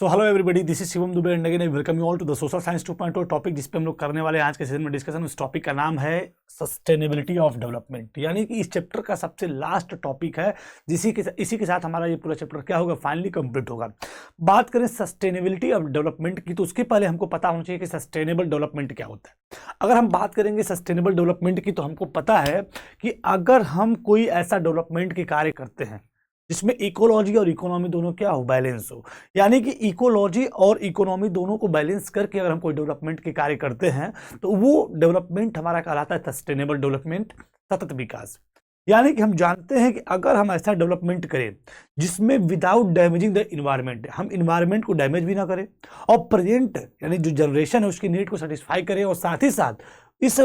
तो hello everybody, this is Shivam Dubey and again I welcome you all to the social science 2.0 topic जिस पे हम लोग करने वाले हैं आज के सेशन में डिस्कशन। उस टॉपिक का नाम है सस्टेनेबिलिटी ऑफ डेवलपमेंट, यानी कि इस चैप्टर का सबसे लास्ट टॉपिक है। इसी के साथ हमारा ये पूरा चैप्टर क्या होगा, फाइनली कंप्लीट होगा। बात करें सस्टेनेबिलिटी ऑफ डेवलपमेंट की, तो उसके पहले हमको पता होना चाहिए कि सस्टेनेबल डेवलपमेंट क्या होता है। अगर हम बात करेंगे सस्टेनेबल डेवलपमेंट की, तो हमको पता है कि अगर हम कोई ऐसा डेवलपमेंट के कार्य करते हैं जिसमें इकोलॉजी और इकोनॉमी दोनों क्या हो, बैलेंस हो, यानी कि इकोलॉजी और इकोनॉमी दोनों को बैलेंस करके अगर हम कोई डेवलपमेंट के कार्य करते हैं तो वो डेवलपमेंट हमारा कहलाता है सस्टेनेबल डेवलपमेंट, सतत विकास। यानी कि हम जानते हैं कि अगर हम ऐसा डेवलपमेंट करें जिसमें विदाउट डैमेजिंग द इन्वायरमेंट, हम इन्वायरमेंट को डैमेज भी ना करें और प्रेजेंट यानी जो जनरेशन है उसकी नीड को सेटिस्फाई करें, और साथ ही साथ इस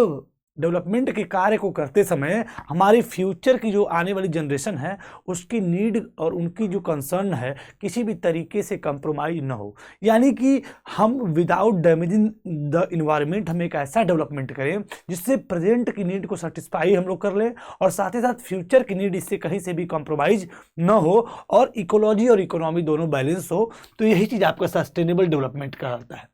डेवलपमेंट के कार्य को करते समय हमारी फ्यूचर की जो आने वाली जनरेशन है उसकी नीड और उनकी जो कंसर्न है किसी भी तरीके से कंप्रोमाइज ना हो। यानी कि हम विदाउट डैमेजिंग द इन्वायरमेंट हम एक ऐसा डेवलपमेंट करें जिससे प्रेजेंट की नीड को सेटिस्फाई हम लोग कर लें और साथ ही साथ फ्यूचर की नीड इससे कहीं से भी कंप्रोमाइज न हो और इकोलॉजी और इकोनॉमी दोनों बैलेंस हो। तो यही चीज़ आपका सस्टेनेबल डेवलपमेंट कहलाता है।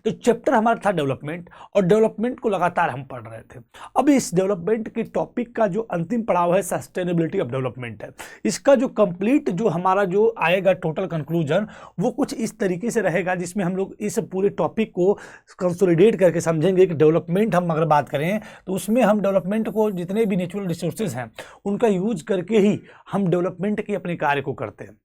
तो चैप्टर हमारा था डेवलपमेंट, और डेवलपमेंट को लगातार हम पढ़ रहे थे। अब इस डेवलपमेंट के टॉपिक का जो अंतिम पड़ाव है सस्टेनेबिलिटी ऑफ डेवलपमेंट है। इसका जो कंप्लीट जो हमारा जो आएगा टोटल कंक्लूजन वो कुछ इस तरीके से रहेगा जिसमें हम लोग इस पूरे टॉपिक को कंसोलिडेट करके समझेंगे कि डेवलपमेंट हम अगर बात करें तो उसमें हम डेवलपमेंट को जितने भी नेचुरल रिसोर्सेज हैं उनका यूज करके ही हम डेवलपमेंट के अपने कार्य को करते हैं।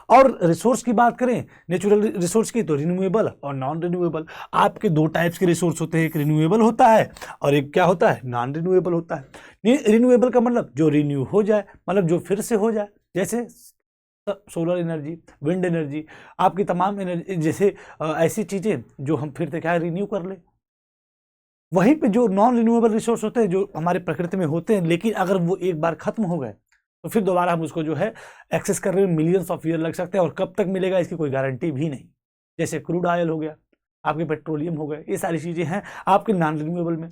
और रिसोर्स की बात करें नेचुरल रिसोर्स की, तो रिन्यूएबल और नॉन रिन्यूएबल आपके दो टाइप्स के रिसोर्स होते हैं, एक रिन्यूएबल होता है और एक क्या होता है, नॉन रिन्यूएबल होता है। रिन्यूएबल का मतलब जो रिन्यू हो जाए, मतलब जो फिर से हो जाए, जैसे सोलर एनर्जी, विंड एनर्जी, आपकी तमाम एनर्जी, जैसे ऐसी चीज़ें जो हम फिर से क्या रिन्यू कर ले। वहीं पे जो नॉन रिन्यूएबल रिसोर्स होते हैं जो हमारे प्रकृति में होते हैं, लेकिन अगर वो एक बार खत्म हो गए तो फिर दोबारा हम उसको जो है एक्सेस करने में मिलियंस ऑफ ईयर लग सकते हैं, और कब तक मिलेगा इसकी कोई गारंटी भी नहीं। जैसे क्रूड ऑयल हो गया, आपके पेट्रोलियम हो गए, ये सारी चीज़ें हैं आपके नॉन रिन्यूएबल में।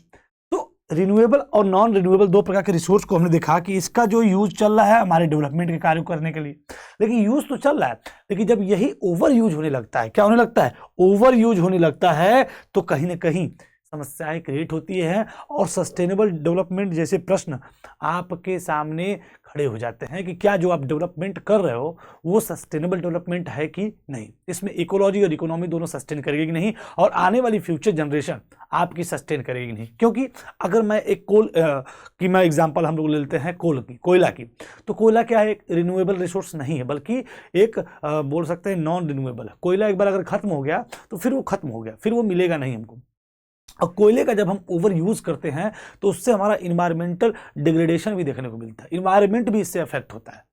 तो रिन्यूएबल और नॉन रिन्यूएबल दो प्रकार के रिसोर्स को हमने देखा कि इसका जो यूज चल रहा है हमारे डेवलपमेंट के कार्य करने के लिए, लेकिन यूज तो चल रहा है, लेकिन जब यही ओवर यूज होने लगता है, क्या होने लगता है, ओवर यूज होने लगता है, तो कहीं ना कहीं समस्याएं क्रिएट होती है और सस्टेनेबल डेवलपमेंट जैसे प्रश्न आपके सामने खड़े हो जाते हैं कि क्या जो आप डेवलपमेंट कर रहे हो वो सस्टेनेबल डेवलपमेंट है कि नहीं, इसमें इकोलॉजी और इकोनॉमी दोनों सस्टेन करेगी कि नहीं, और आने वाली फ्यूचर जनरेशन आपकी सस्टेन करेगी नहीं। क्योंकि अगर मैं एक कोल की मैं एग्जांपल हम लोग लेते हैं कोयला की, तो कोयला क्या है, एक रिन्यूएबल रिसोर्स नहीं है, बल्कि एक बोल सकते हैं नॉन रिन्यूएबल है। कोयला एक बार अगर खत्म हो गया तो फिर वो खत्म हो गया, फिर वो मिलेगा नहीं हमको। और कोयले का जब हम ओवर यूज करते हैं तो उससे हमारा इन्वायरमेंटल डिग्रेडेशन भी देखने को मिलता है, इन्वायरमेंट भी इससे अफेक्ट होता है।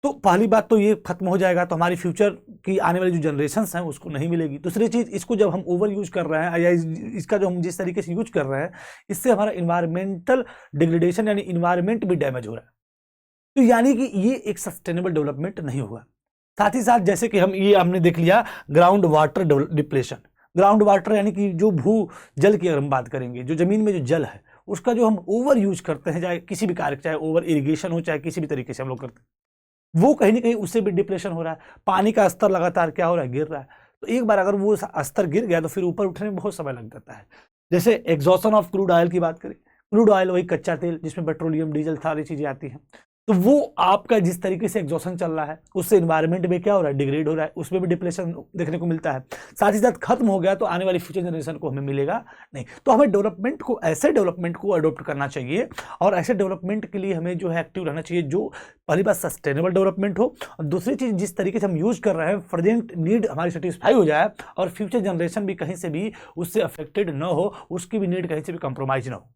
तो पहली बात तो ये खत्म हो जाएगा तो हमारी फ्यूचर की आने वाली जो जनरेशंस हैं उसको नहीं मिलेगी। दूसरी चीज, इसको जब हम ओवर यूज कर रहे हैं या इसका जो हम जिस तरीके से यूज कर रहे हैं इससे हमारा इन्वायरमेंटल डिग्रेडेशन यानी इन्वायरमेंट भी डैमेज हो रहा है। तो यानी कि ये एक सस्टेनेबल डेवलपमेंट नहीं हुआ। साथ ही साथ जैसे कि हमने देख लिया ground water depletion. Ground water यानी कि जो भू जल की अगर हम बात करेंगे, जो जमीन में जो जल है उसका जो हम ओवर यूज करते हैं, चाहे किसी भी कार्य, चाहे ओवर इरिगेशन हो, चाहे किसी भी तरीके से हम लोग करते हैं, वो कहीं ना कहीं उससे भी डिप्रेशन हो रहा है। पानी का स्तर लगातार क्या हो रहा है, गिर रहा है। तो एक बार अगर वो स्तर गिर गया तो फिर ऊपर उठने में बहुत समय लग जाता है। जैसे एग्जॉशन ऑफ क्रूड ऑयल की बात करें, क्रूड ऑयल वही कच्चा तेल जिसमें पेट्रोलियम, डीजल सारी चीजें आती हैं, तो वो आपका जिस तरीके से एग्जॉशन चल रहा है उससे इन्वायरमेंट में क्या हो रहा है, डिग्रेड हो रहा है, उसमें भी डिप्रेशन देखने को मिलता है। साथ ही साथ खत्म हो गया तो आने वाली फ्यूचर जनरेशन को हमें मिलेगा नहीं। तो हमें डेवलपमेंट को, ऐसे डेवलपमेंट को अडॉप्ट करना चाहिए, और ऐसे डेवलपमेंट के लिए हमें जो है एक्टिव रहना चाहिए, जो पहली बात सस्टेनेबल डेवलपमेंट हो, और दूसरी चीज जिस तरीके से हम यूज कर रहे हैं प्रेजेंट नीड हमारी सेटिस्फाई हो जाए और फ्यूचर जनरेशन भी कहीं से भी उससे अफेक्टेड न हो, उसकी भी नीड कहीं से भी कंप्रोमाइज ना हो।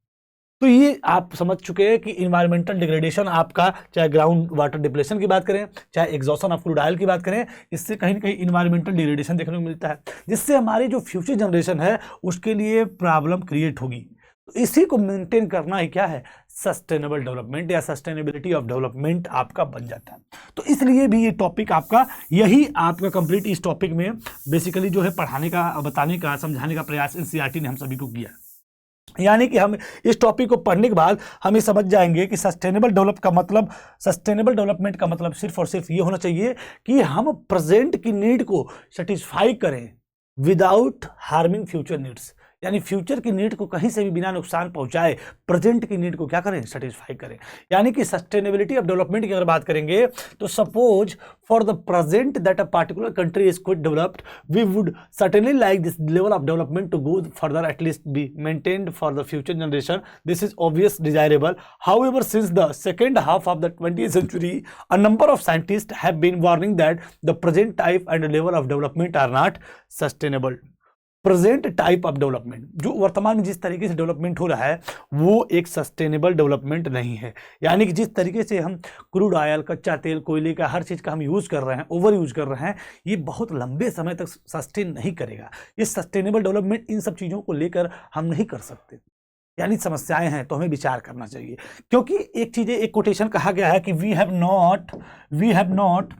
तो ये आप समझ चुके हैं कि इन्वायरमेंटल डिग्रेडेशन आपका, चाहे ग्राउंड वाटर डिप्लेशन की बात करें, चाहे एग्जॉशन ऑफ क्रूड ऑयल की बात करें, इससे कहीं ना कहीं इन्वायरमेंटल डिग्रेडेशन देखने को मिलता है, जिससे हमारी जो फ्यूचर जनरेशन है उसके लिए प्रॉब्लम क्रिएट होगी। तो इसी को मेंटेन करना ही क्या है, सस्टेनेबल डेवलपमेंट या सस्टेनेबिलिटी ऑफ डेवलपमेंट आपका बन जाता है। तो इसलिए भी ये टॉपिक आपका, यही आपका कंप्लीट इस टॉपिक में बेसिकली जो है पढ़ाने का, बताने का, समझाने का प्रयास एनसीईआरटी ने हम सभी को किया है। यानी कि हम इस टॉपिक को पढ़ने के बाद हम ये समझ जाएंगे कि सस्टेनेबल डेवलपमेंट का मतलब सिर्फ और सिर्फ ये होना चाहिए कि हम प्रेजेंट की नीड को सेटिस्फाई करें विदाउट हार्मिंग फ्यूचर नीड्स, यानी फ्यूचर की नीड को कहीं से भी बिना नुकसान पहुंचाए प्रेजेंट की नीड को क्या करें, सेटिस्फाई करें। यानी कि सस्टेनेबिलिटी ऑफ डेवलपमेंट की अगर बात करेंगे तो suppose for the present that a particular country is quite developed, we would certainly like this level of development to go further, at least be maintained for the future generation. This is obvious desirable. However since the second half of the 20th century, a number of scientists have been warning that the present type and level of development are not sustainable. Present type of development, जो वर्तमान में जिस तरीके से development हो रहा है वो एक सस्टेनेबल डेवलपमेंट नहीं है। यानी कि जिस तरीके से हम क्रूड ऑयल, कच्चा तेल, कोयले का, हर चीज़ का हम यूज़ कर रहे हैं, ओवर यूज कर रहे हैं, ये बहुत लंबे समय तक सस्टेन नहीं करेगा। ये सस्टेनेबल डेवलपमेंट इन सब चीज़ों को लेकर हम नहीं कर सकते, यानी समस्याएं हैं, तो हमें विचार करना चाहिए। क्योंकि एक चीज़, एक कोटेशन कहा गया है कि we have not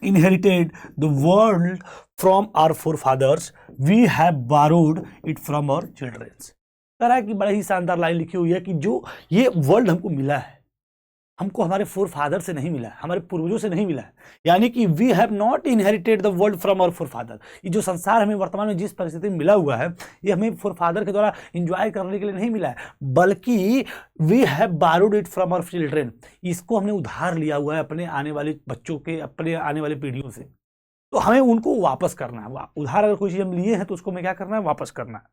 inherited the world from our forefathers, we have borrowed it from our children। तरह की बड़ी ही शानदार लाइन लिखी हुई है कि जो ये वर्ल्ड हमको मिला है, हमको हमारे फोर फादर से नहीं मिला है, हमारे पूर्वजों से नहीं मिला है। यानी कि we have not inherited the world from our forefather. ये जो संसार हमें वर्तमान में जिस परिस्थिति में मिला हुआ है, ये हमें फोर फादर के द्वारा इंजॉय करने के लिए नहीं मिला है, बल्कि we have borrowed it from our children. इसको हमने उधार लिया हुआ है अपने आने वाले बच्चों के, अपने आने वाली पीढ़ियों से। तो हमें उनको वापस करना है। उधार अगर कोई चीज़ हम लिए हैं तो उसको हमें क्या करना है, वापस करना है।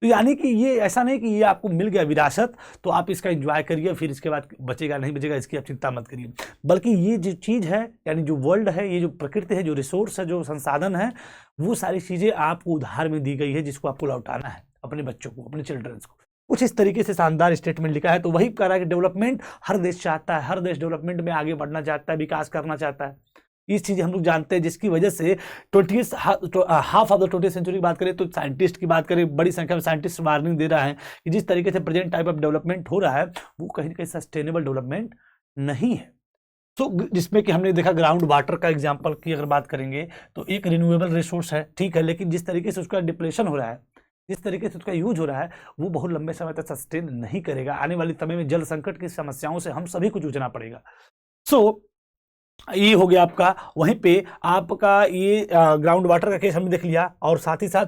तो यानी कि ये ऐसा नहीं कि ये आपको मिल गया विरासत तो आप इसका एंजॉय करिए, फिर इसके बाद बचेगा नहीं बचेगा इसकी आप चिंता मत करिए, बल्कि ये जो चीज़ है, यानी जो वर्ल्ड है, ये जो प्रकृति है, जो रिसोर्स है, जो संसाधन है, वो सारी चीज़ें आपको उधार में दी गई है, जिसको आपको लौटाना है अपने बच्चों को, अपने चिल्ड्रंस को। कुछ इस तरीके से शानदार स्टेटमेंट लिखा है। तो वही कह रहा है कि डेवलपमेंट हर देश चाहता है, हर देश डेवलपमेंट में आगे बढ़ना चाहता है, विकास करना चाहता है। इस चीज़ हम लोग जानते हैं, जिसकी वजह से half of the 20th century की बात करें तो साइंटिस्ट की बात करें, बड़ी संख्या में साइंटिस्ट वार्निंग दे रहा है कि जिस तरीके से प्रेजेंट टाइप ऑफ डेवलपमेंट हो रहा है वो कहीं ना कहीं सस्टेनेबल डेवलपमेंट नहीं है। तो जिसमें कि हमने देखा ग्राउंड वाटर का एग्जाम्पल की अगर बात करेंगे तो एक रिन्यूएबल रिसोर्स है, ठीक है, लेकिन जिस तरीके से उसका डिप्लेशन हो रहा है, जिस तरीके से उसका यूज हो रहा है, वो बहुत लंबे समय तक सस्टेन नहीं करेगा। आने वाले समय में जल संकट की समस्याओं से हम सभी को जूझना पड़ेगा। सो ये हो गया आपका, वहीं पे आपका ये ग्राउंड वाटर का केस हमने देख लिया। और साथ ही साथ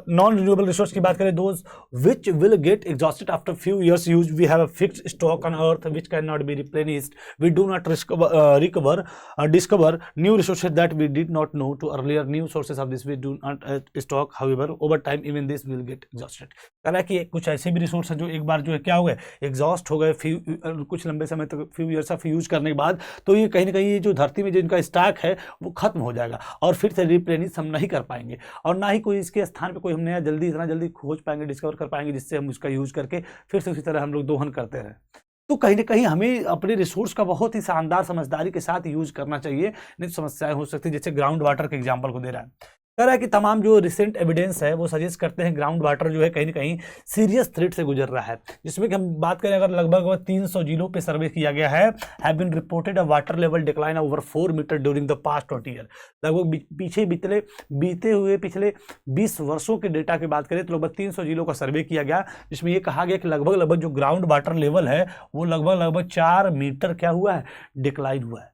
नॉन रिन्यूएबल रिसोर्स की बात करें, those which will get exhausted after few years use, we have a fixed stock on earth which can not be replenished, we do not discover new resources that we did not know to earlier, new sources of this we do not stock, however over time even this will get exhausted. कह रहा है कि कुछ ऐसे भी resource हैं जो एक बार जो है क्या हो गए, एग्जॉस्ट हो गए, कुछ लंबे समय तक, फ्यू ईयर्स ऑफ यूज करने के बाद, तो ये कहीं ना कहीं ये जो धरती में जो इनका स्टॉक है वो खत्म हो जाएगा और फिर से रिप्लेनिश हम नहीं कर पाएंगे, और ना ही कोई इसके स्थान पे कोई हम नया इतना जल्दी खोज पाएंगे, डिस्कवर कर पाएंगे, जिससे हम उसका यूज करके फिर से उसी तरह हम लोग दोहन करते रहें। तो कहीं ना कहीं हमें अपने रिसोर्स का बहुत ही शानदार समझदारी के साथ यूज करना चाहिए, नहीं तो समस्याएं हो सकती है। जैसे ग्राउंड वाटर के एग्जाम्पल को दे रहा है, कह रहा है कि तमाम जो रिसेंट एविडेंस है वो सजेस्ट करते हैं ग्राउंड वाटर जो है कहीं ना कहीं सीरियस थ्रेट से गुजर रहा है। जिसमें कि हम बात करें अगर लगभग 300 जिलों पे सर्वे किया गया है, have been reported a water level decline over 4 metre during the past 20 year. लगभग बीते हुए पिछले 20 वर्षों के डेटा की बात करें तो लगभग 300 जिलों का सर्वे किया गया, जिसमें ये कहा गया कि लगभग जो ग्राउंड वाटर लेवल है वो लगभग 4 मीटर क्या हुआ है, डिक्लाइन हुआ है।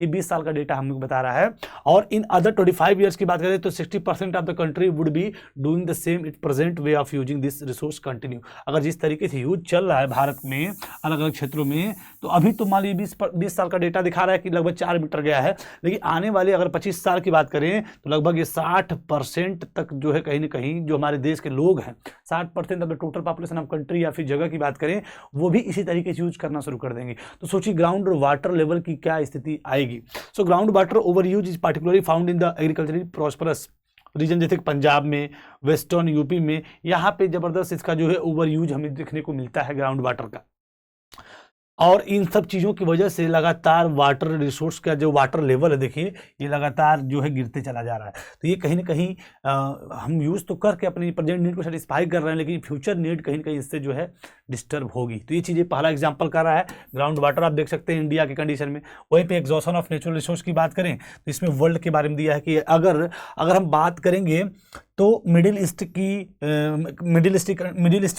ये 20 साल का डेटा हमको बता रहा है। और इन अदर 25 ईयर्स की बात करें तो 60% of the country would be doing the same it present way of using this resource continue. अगर जिस तरीके से यूज चल रहा है भारत में अलग अलग क्षेत्रों में, तो अभी तो मान लीजिए 20 साल का डेटा दिखा रहा है कि लगभग 4 मीटर गया है, लेकिन आने वाले अगर 25 साल की बात करें तो लगभग ये 60% तक जो है कहीं ना कहीं जो हमारे देश के लोग हैं, 60% of the total population of country या फिर जगह की बात करें, वो भी इसी तरीके से यूज करना शुरू कर देंगे। तो सोचिए ग्राउंड वाटर लेवल की क्या स्थिति आएगी। So ground water overuse is particularly found in the agriculturally prosperous region, जैसे पंजाब में, वेस्टर्न यूपी में, यहाँ पे जबरदस्त इसका जो है ओवर यूज हमें देखने को मिलता है ग्राउंड वाटर का। और इन सब चीज़ों की वजह से लगातार वाटर रिसोर्स का जो वाटर लेवल है, देखिए ये लगातार जो है गिरते चला जा रहा है। तो ये कहीं ना कहीं हम यूज़ तो करके अपनी प्रेजेंट नीड को सेटिस्फाई कर रहे हैं, लेकिन फ्यूचर नीड कहीं ना कहीं इससे जो है डिस्टर्ब होगी। तो ये चीज़ें पहला एग्जांपल कर रहा है ग्राउंड वाटर। आप देख सकते हैं इंडिया के कंडीशन में। वहीं पे एग्जॉशन ऑफ नेचुरल रिसोर्स की बात करें तो इसमें वर्ल्ड के बारे में दिया है कि अगर हम बात करेंगे तो मिडिल ईस्ट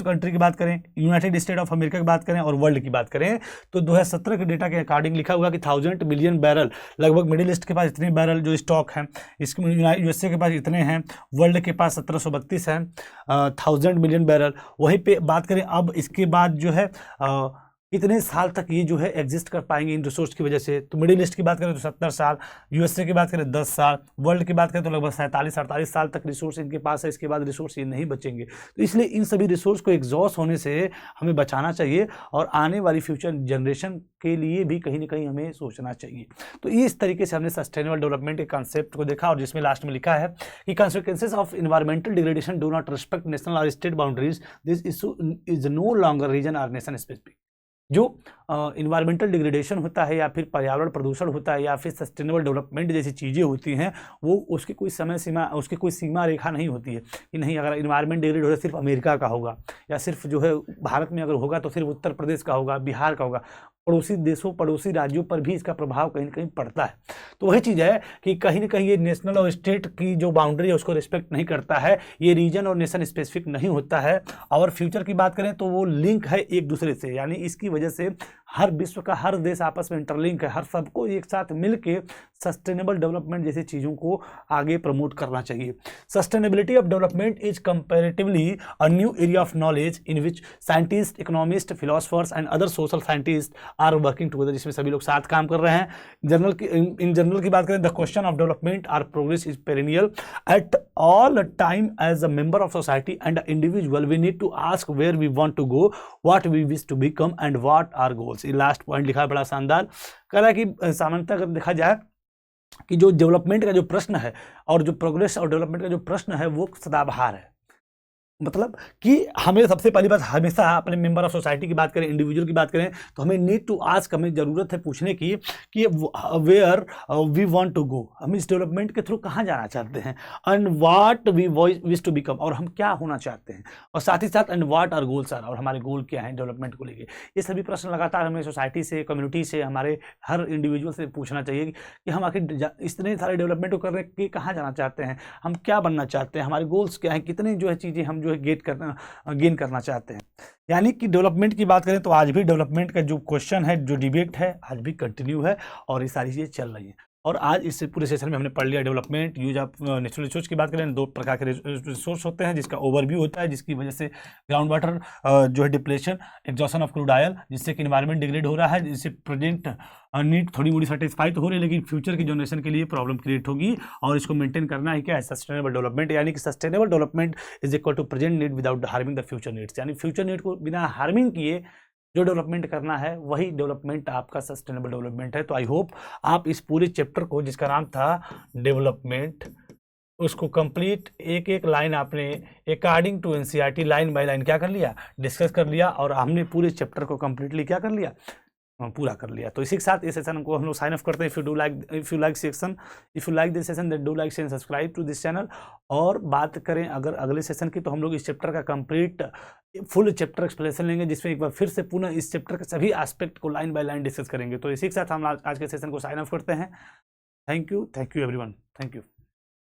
कंट्री की बात करें, यूनाइटेड स्टेट ऑफ अमेरिका की बात करें और वर्ल्ड की बात करें तो 2017 के डेटा के अकॉर्डिंग लिखा हुआ कि 1000 बिलियन बैरल, लगभग मिडिल ईस्ट के पास इतने बैरल जो स्टॉक हैं, इसके यूएसए के पास इतने हैं, वर्ल्ड के पास 1732 हैं, 1000 बिलियन बैरल। वहीं पे बात करें अब इसके बाद जो है कितने साल तक ये जो है एग्जिस्ट कर पाएंगे इन रिसोर्स की वजह से, तो मिडिल ईस्ट की बात करें तो 70 साल, यूएसए की बात करें 10 साल, वर्ल्ड की बात करें तो लगभग 47-48 साल तक रिसोर्स इनके पास है, इसके बाद रिसोर्स ये नहीं बचेंगे। तो इसलिए इन सभी रिसोर्स को एग्जॉस्ट होने से हमें बचाना चाहिए और आने वाली फ्यूचर जनरेशन के लिए भी कहीं ना कहीं हमें सोचना चाहिए। तो इस तरीके से हमने सस्टेनेबल डेवलपमेंट के कॉन्सेप्ट को देखा और जिसमें लास्ट में लिखा है कि consequences of environmental degradation do not respect national और state boundaries, this issue is no longer region और नेशन स्पेसिफिक। जो इन्वायरमेंटल डिग्रेडेशन होता है या फिर पर्यावरण प्रदूषण होता है या फिर सस्टेनेबल डेवलपमेंट जैसी चीज़ें होती हैं, वो उसकी कोई समय सीमा, उसकी कोई सीमा रेखा नहीं होती है कि नहीं अगर इन्वायरमेंट डिग्रेड हो रहा है सिर्फ अमेरिका का होगा या सिर्फ जो है भारत में अगर होगा तो सिर्फ उत्तर प्रदेश का होगा, बिहार का होगा। पड़ोसी देशों, पड़ोसी राज्यों पर भी इसका प्रभाव कहीं ना कहीं पड़ता है। तो वही चीज़ है कि कहीं ना कहीं ये नेशनल और स्टेट की जो बाउंड्री है उसको रिस्पेक्ट नहीं करता है, ये रीजन और नेशन स्पेसिफिक नहीं होता है। और फ्यूचर की बात करें तो वो लिंक है एक दूसरे से, यानी इसकी वजह से हर विश्व का हर देश आपस में इंटरलिंक है, हर सबको एक साथ मिलके सस्टेनेबल डेवलपमेंट जैसी चीज़ों को आगे प्रमोट करना चाहिए। Sustainability of development is comparatively a new area of knowledge in which scientist, economist, philosophers and other social scientist are working together, जिसमें सभी लोग साथ काम कर रहे हैं। इन जनरल की बात करें, the question of development or progress is perennial at all time. As a member of society and individual we need to ask where we want to go, what we wish to become and what are goals. ये last point लिखा है, बड़ा शानदार। कह रहा है कि सामान्यतः अगर देखा जाए कि जो डेवलपमेंट का जो प्रश्न है और जो प्रोग्रेस और डेवलपमेंट का जो प्रश्न है वो सदाबहार है। मतलब कि हमें सबसे पहली बात हमेशा अपने मेंबर ऑफ सोसाइटी की बात करें, इंडिविजुअल की बात करें तो हमें नीड टू आस्क, हमें ज़रूरत है पूछने की कि where we want to go, हम इस डेवलपमेंट के थ्रू कहाँ जाना चाहते हैं, and what we wish to become, और हम क्या होना चाहते हैं, और साथ ही साथ and what are goals are, और हमारे गोल क्या हैं डेवलपमेंट को लेके। ये सभी प्रश्न लगातार हमें सोसाइटी से, कम्युनिटी से, हमारे हर इंडिविजुअल से पूछना चाहिए कि हम आखिर इतने सारे डेवलपमेंट को करने के कहाँ जाना चाहते हैं, हम क्या बनना चाहते हैं, हमारे गोल्स क्या हैं, कितनी जो है चीज़ें हम जो है गेन करना चाहते हैं। यानी कि डेवलपमेंट की बात करें तो आज भी डेवलपमेंट का जो क्वेश्चन है, जो डिबेट है, आज भी कंटिन्यू है और ये सारी चीज़ें चल रही हैं। और आज इस पूरे सेशन में हमने पढ़ लिया development, use of natural resource की बात करें, 2 प्रकार के रिसोर्स होते हैं जिसका ओवरव्यू होता है, जिसकी वजह से ग्राउंड वाटर जो है depletion, exhaustion of crude oil, जिससे कि एनवायरनमेंट डिग्रेड हो रहा है, जिससे प्रेजेंट नीड थोड़ी मोड़ी सेटिस्फाई तो हो रही है लेकिन फ्यूचर की जनरेशन के लिए प्रॉब्लम क्रिएट होगी और इसको मेंटेन करना ही क्या है, सस्टेनेबल डेवलपमेंट। यानी कि sustainable development is equal to present need without harming the future needs, यानी फ्यूचर नीड को बिना हार्मिंग किए जो डेवलपमेंट करना है वही डेवलपमेंट आपका सस्टेनेबल डेवलपमेंट है। तो आई होप आप इस पूरे चैप्टर को, जिसका नाम था डेवलपमेंट, उसको कंप्लीट एक एक लाइन आपने according to NCERT line by line क्या कर लिया, डिस्कस कर लिया, और हमने पूरे चैप्टर को कंप्लीटली क्या कर लिया, पूरा कर लिया। तो इसी के साथ इस सेशन को हम लोग साइन ऑफ करते हैं। If you like this session that do like and subscribe to this channel. और बात करें अगर अगले सेशन की, तो हम लोग इस चैप्टर का कंप्लीट फुल चैप्टर एक्सप्लेनेशन लेंगे, जिसमें एक बार फिर से पुनः इस चैप्टर के सभी एस्पेक्ट को लाइन बाय लाइन डिस्कस करेंगे। तो इसी के साथ हम आज के सेशन को साइन ऑफ करते हैं। Thank you everyone, thank you.